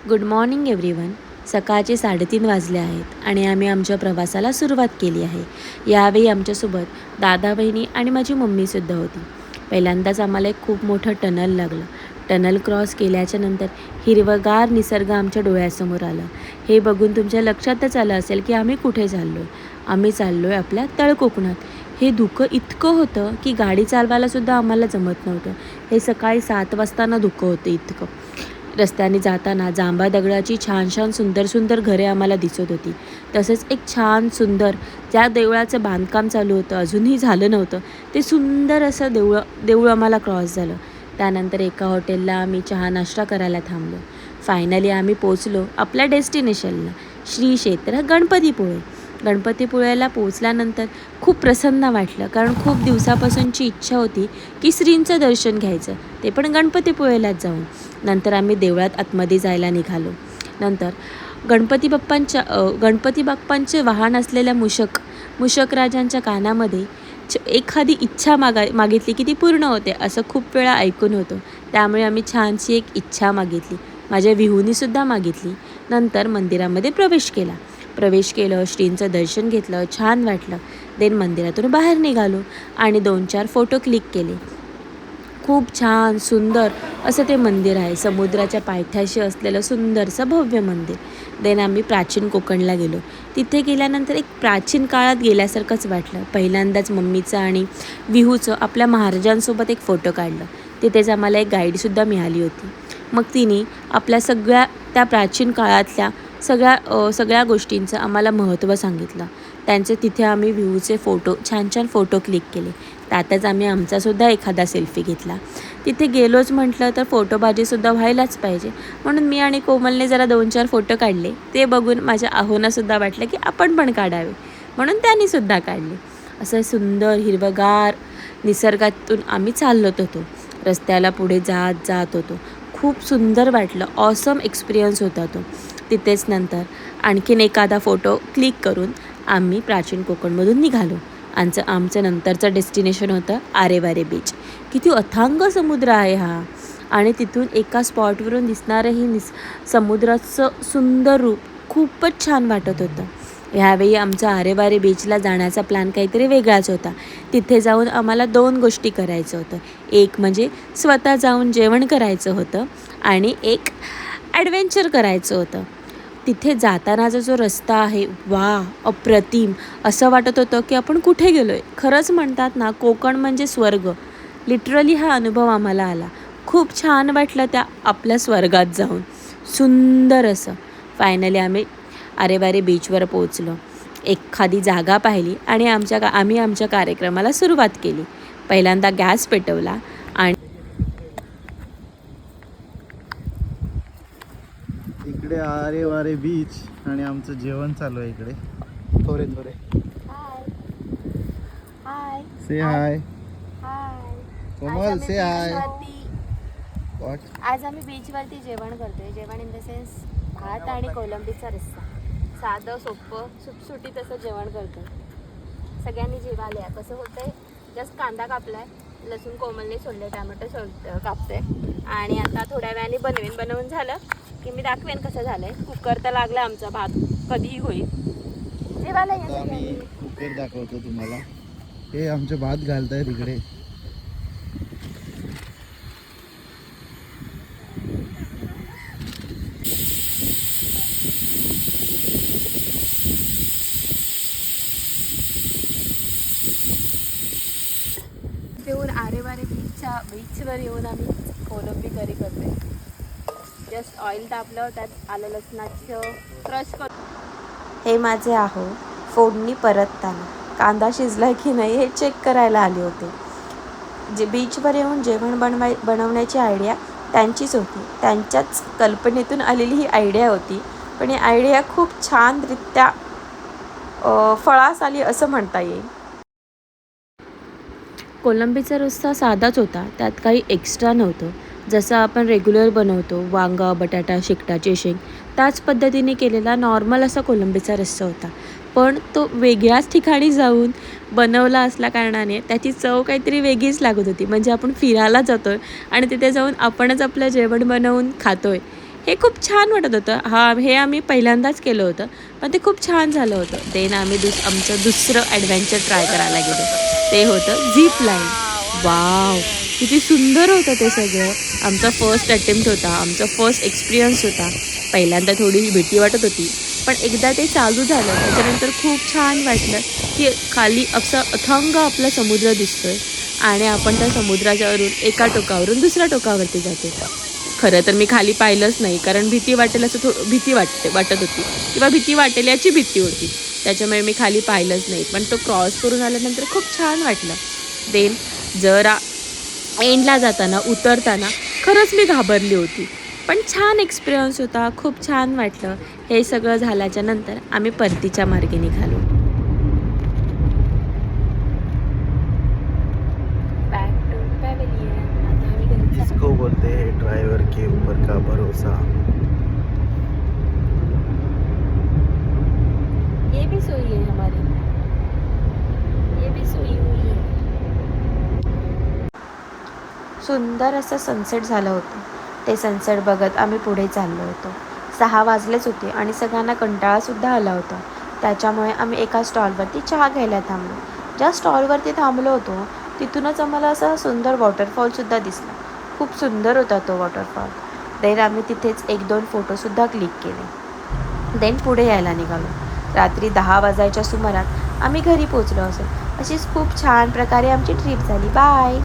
Good morning everyone. सकाळचे 3:30 वाजले आहेत आणि आम्ही आमच्या प्रवासाला सुरुवात केली आहे. यावेळी आमच्यासोबत दादा, बहिणी आणि माझी मम्मीसुद्धा होती. पहिल्यांदाच आम्हाला एक खूप मोठं टनल लागलं. टनल क्रॉस केल्याच्या नंतर हिरवंगार निसर्ग आमच्या डोळ्यासमोर आलं. हे बघून तुमच्या लक्षातच आलं असेल की आम्ही कुठे चाललो आहे. आम्ही चाललो आहे आपल्या तळकोकणात. हे धुकं इतकं होतं की गाडी चालवायलासुद्धा आम्हाला जमत नव्हतं. हे सकाळी 7 वाजताना धुकं होतं इतकं. रस्त्याने जाताना जांभा दगडाची छान छान सुंदर सुंदर घरे आम्हाला दिसत होती. तसेच एक छान सुंदर ज्या देवळाचं बांधकाम चालू होतं, अजूनही झालं नव्हतं, ते सुंदर असं देऊळ आम्हाला क्रॉस झालं. त्यानंतर एका हॉटेलला आम्ही चहा नाश्ता करायला थांबलो. फायनली आम्ही पोचलो आपल्या डेस्टिनेशनला, श्री क्षेत्र गणपतीपुळे. गणपतीपुळ्याला पोचल्यानंतर खूप प्रसन्न वाटलं, कारण खूप दिवसापासूनची इच्छा होती की श्रींचं दर्शन घ्यायचं, ते पण गणपतीपुळेलाच जाऊन. नंतर आम्ही देवळात आतमध्ये जायला निघालो. नंतर गणपती बाप्पांचे वाहन असलेल्या मूषक राजांच्या कानामध्ये एखादी इच्छा मागितली की ती पूर्ण होते असं खूप वेळा ऐकून होतो. त्यामुळे आम्ही छानशी एक इच्छा मागितली, माझ्या विहूनीसुद्धा मागितली. नंतर मंदिरामध्ये प्रवेश केलं, श्रींचं दर्शन घेतलं, छान वाटलं. देन मंदिरातून बाहेर निघालो आणि 2-4 फोटो क्लिक केले. खूप छान सुंदर असं ते मंदिर आहे, समुद्राच्या पायथ्याशी असलेलं सुंदरसं भव्य मंदिर. देन आम्ही प्राचीन कोकणला गेलो. तिथे गेल्यानंतर एक प्राचीन काळात गेल्यासारखंच वाटलं. पहिल्यांदाच मम्मीचं आणि विहूचं आपल्या महाराजांसोबत एक फोटो काढलं. तिथेच आम्हाला एक गाईडसुद्धा मिळाली होती. मग तिने आपल्या सगळ्या त्या प्राचीन काळातल्या सगळ्या गोष्टींचं आम्हाला महत्त्व सांगितलं. त्यांचे तिथे आम्ही व्ह्यूचे छान छान फोटो क्लिक केले. त्यातच आम्ही आमचासुद्धा एखादा सेल्फी घेतला. तिथे गेलोच म्हटलं तर फोटोबाजीसुद्धा व्हायलाच पाहिजे, म्हणून मी आणि कोमलने जरा 2-4 फोटो काढले. ते बघून माझ्या आहोनासुद्धा वाटलं की आपण पण काढावे, म्हणून त्यांनीसुद्धा काढले. असं सुंदर हिरवंगार निसर्गातून आम्ही चालत होतो. रस्त्याला पुढे जात होतो. खूप सुंदर वाटलं, ऑसम एक्सपिरियन्स होता तो. तिथेच नंतर आणखीन एखादा फोटो क्लिक करून आम्ही प्राचीन कोकणमधून निघालो. आमचं नंतरचं डेस्टिनेशन होतं आरेवारे बीच. किती अथांग समुद्र आहे हा, आणि तिथून एका स्पॉटवरून दिसणारं समुद्राचं सुंदर रूप खूपच छान वाटत होतं. ह्यावेळी आमचा आरेवारे बीचला जाण्याचा प्लॅन काहीतरी वेगळाच होता. तिथे जाऊन आम्हाला 2 गोष्टी करायचं होतं. एक म्हणजे स्वतः जाऊन जेवण करायचं होतं आणि एक ॲडव्हेंचर करायचं होतं. तिथे जातानाचा जो रस्ता आहे, वा अप्रतिम असं वाटत होतं की आपण कुठे गेलो आहे. खरंच म्हणतात ना, कोकण म्हणजे स्वर्ग. लिटरली हा अनुभव आम्हाला आला. खूप छान वाटलं त्या आपल्या स्वर्गात जाऊन, सुंदर असं. फायनली आम्ही आरेवारे बीचवर पोचलो. एखादी जागा पाहिली आणि आम्ही आमच्या कार्यक्रमाला सुरुवात केली. पहिल्यांदा गॅस पेटवला आणि इकडे आरेवारे बीच आणि आमचं जेवण चालू आहे इकडे. थोरे हाय. से हाय कोमल, से हाय. आज आम्ही बीचवरती जेवण करतोय. जेवण इन द सेन्स भात आणि कोलंबीचा रस्सा. साधं सोपं सुटसुटीत असं जेवण करतोय. सगळ्यांनी जेवायला. कसं होतंय, जस्ट कांदा कापलाय, लसूण कोमलने सोडले, टॅमॅटो कापते आणि आता थोड्या वेळाने बनवून झालं की मी दाखवेन कसं झालंय. कुकर तर लागला आमचा, भात कधीही होईल. जेवायला या आम्ही कुकर दाखवतो तुम्हाला. हे आमचे भात घालतायत इकडे. येऊन आरेवारे बीचवर येऊन आम्ही कोलंबी करी करतोय. जस्ट ऑइल तापलं, त्यात आलं लसणाचं क्रश करून. हे माझे आहो फोडणी परतताना कांदा शिजला की नाही हे चेक करायला आले होते. जे बीचवर येऊन जेवण बनवण्याची आयडिया त्यांचीच होती. त्यांच्याच कल्पनेतून आलेली ही आयडिया होती. पण ही आयडिया खूप छानरित्या फळास आली असं म्हणता येईल. कोलंबीचा रस्सा साधाच होता, त्यात काही एक्स्ट्रा नव्हतं. जसं आपण रेग्युलर बनवतो, वांगा, बटाटा, शेकटाची शेंग, त्याच पद्धतीने केलेला नॉर्मल असा कोलंबीचा रस्सा होता. पण तो वेगळ्याच ठिकाणी जाऊन बनवला असल्या कारणाने त्याची चव काहीतरी वेगळीच लागत होती. म्हणजे आपण फिरायला जातो आहे आणि तिथे जाऊन आपणच आपलं जेवण बनवून खातो आहे, हे खूप छान वाटत होतं. हे आम्ही पहिल्यांदाच केलं होतं, पण ते खूप छान झालं होतं. देन आम्ही आमचं दुसरं ॲडव्हेंचर ट्राय करायला गेलो. ते होतं झिप लाईन. वाव, किती सुंदर होतं ते सगळं. आमचा फर्स्ट अटेम्प्ट होता, आमचा फर्स्ट एक्सपिरियन्स होता. पहिल्यांदा थोडी भीती वाटत होती, पण एकदा ते चालू झालं त्याच्यानंतर खूप छान वाटलं की खाली असं अथांग आपला समुद्र दिसतोय आणि आपण त्या समुद्राच्यावरून एका टोकावरून दुसऱ्या टोकावरती जातो. खरं तर मी खाली पाहिलंच नाही, कारण भीती वाटेल असं भीती वाटत होती किंवा भीती वाटेल याची भीती होती. त्याच्यामुळे मी खाली पाहिलंच नाही, पण तो क्रॉस करून आल्यानंतर खूप छान वाटलं. देन जरा एंडला जाताना उतरताना खरंच मी घाबरली होती, पण छान एक्सपिरियन्स होता, खूप छान वाटलं. हे सगळं झाल्याच्या नंतर आम्ही परतीच्या मार्गे निघालो. Back to pavilion. आता आम्ही घरी चाललो. जिसको बोलते हैं ड्राइवर के ऊपर का भरोसा. ये भी सोई है हमारी, ये भी सोई हुई है. सुंदर असं सनसेट झालं होतं. ते सनसेट बघत आम्ही पुढे चाललो होतो. 6 वाजलेच होते आणि सगळ्यांना कंटाळासुद्धा आला होता. त्याच्यामुळे आम्ही एका स्टॉलवरती चहा घ्यायला थांबलो. ज्या स्टॉलवरती थांबलो होतो तिथूनच आम्हाला असा सुंदर वॉटरफॉलसुद्धा दिसला. खूप सुंदर होता तो वॉटरफॉल. देन आम्ही तिथेच 1-2 फोटोसुद्धा क्लिक केले. देन पुढे यायला निघालो. रात्री 10 वाजायच्या सुमारात आम्ही घरी पोचलो असेल. अशीच खूप छान प्रकारे आमची ट्रिप झाली. बाय.